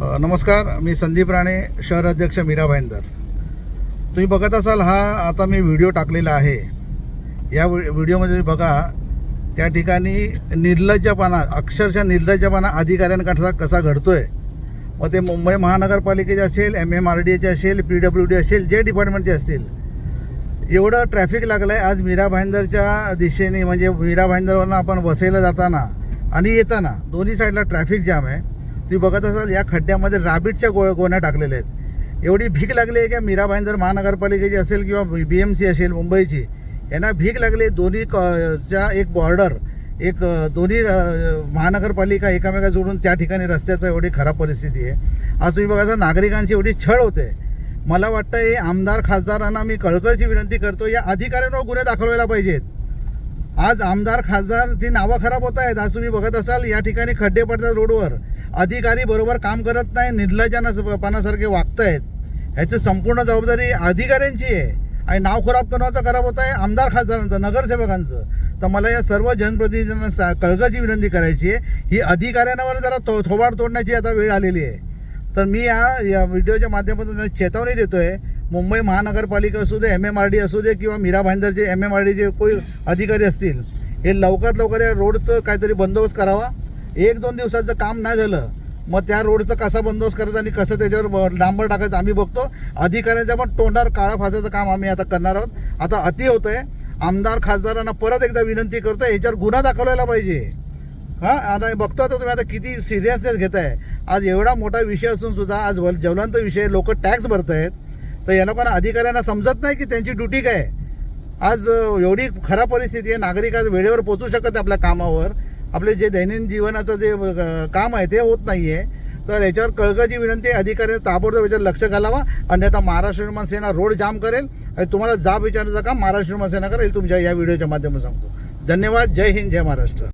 नमस्कार, मी संदीप राणे, शहर अध्यक्ष मीरा भाईंदर. तुम्ही बघत असाल हा आता मी व्हिडिओ टाकलेला आहे. या व्हिडिओमध्ये बघा त्या ठिकाणी निर्लज्जपणा, अक्षरशः निर्लज्जपणा अधिकाऱ्यांकडचा कसा घडतोय. मग ते मुंबई महानगरपालिकेचे असेल, MMRDAचे असेल, PWD असेल, जे डिपार्टमेंटचे असतील. एवढं ट्रॅफिक लागलं आहे आज मीरा भाईंदरच्या दिशेने, म्हणजे मीरा भाईंदरवरनं आपण वसईला जाताना आणि येताना दोन्ही साईडला ट्रॅफिक जाम आहे. तुम्ही बघत असाल या खड्ड्यामध्ये रॅबिटच्या गोण्या टाकलेल्या आहेत. एवढी भीक लागली आहे की मीरा भाईंदर महानगरपालिकेची असेल किंवा BMC असेल मुंबईची, यांना भीक लागली. दोन्ही च्या एक बॉर्डर, एक दोन्ही महानगरपालिका एकमेका जोडून त्या ठिकाणी रस्त्याचं एवढी खराब परिस्थिती आहे. आज तुम्ही बघा नागरिकांची एवढी छळ होते. मला वाटतं हे आमदार खासदारांना मी कळकळीची विनंती करतो, या अधिकाऱ्यांवर गुन्हे दाखवायला पाहिजेत. आज आमदार खासदार ती नावं खराब होत आहेत. आज तुम्ही बघत असाल या ठिकाणी खड्डे पडतात रोडवर, अधिकारी बरोबर काम करत नाही, निर्लज्जपणासारखे वागत आहेत. ह्याची संपूर्ण जबाबदारी अधिकाऱ्यांची आहे आणि नाव खराब होत आहे आमदार खासदारांचं, नगरसेवकांचं. तर मला या सर्व जनप्रतिनिधींना कळकळीची विनंती करायची आहे, ही अधिकाऱ्यांवर जरा थोबाड तोडण्याची आता वेळ आलेली आहे. तर मी या व्हिडिओच्या माध्यमातून चेतावणी देतो आहे, मुंबई महानगरपालिका असू दे, MMRD असू दे किंवा मीरा भाईंदरचे MMRDचे कोणी अधिकारी असतील, हे लवकरात लवकर या रोडचं काहीतरी बंदोबस्त करावा. 1-2 दिवसाचं काम नाही झालं, मग त्या रोडचं कसा बंदोबस्त करायचा आणि कसं त्याच्यावर डांबर टाकायचं आम्ही बघतो. अधिकाऱ्यांच्या पण तोंडावर काळा फासाचं काम आम्ही आता करणार आहोत. आता अति होतं आहे. आमदार खासदारांना परत एकदा विनंती करतो, याच्यावर गुन्हा दाखवलेला पाहिजे. आता बघतो आता तुम्ही आता किती सिरियसनेस घेत आहे. आज एवढा मोठा विषय असून सुद्धा आज ज्वलंत विषय, लोक टॅक्स भरत आहेत. तर या लोकांना अधिकाऱ्यांना समजत नाही की त्यांची ड्युटी काय. आज एवढी खराब परिस्थिती आहे, नागरिक आज वेळेवर पोचू शकत नाही आपल्या कामावर. आपले जे दैनंदिन जीवनाचं जे काम आहे ते होत नाही आहे. तर याच्यावर कळकळीची विनंती, अधिकाऱ्यांनी ताबडतोब याच्यावर लक्ष घालावा, अन्यथा महाराष्ट्र निर्माण सेना रोड जाम करेल आणि तुम्हाला जाब विचारण्याचं काम महाराष्ट्र निर्माण सेना करेल. तुमच्या या व्हिडिओच्या माध्यमातून सांगतो. धन्यवाद. जय हिंद, जय महाराष्ट्र.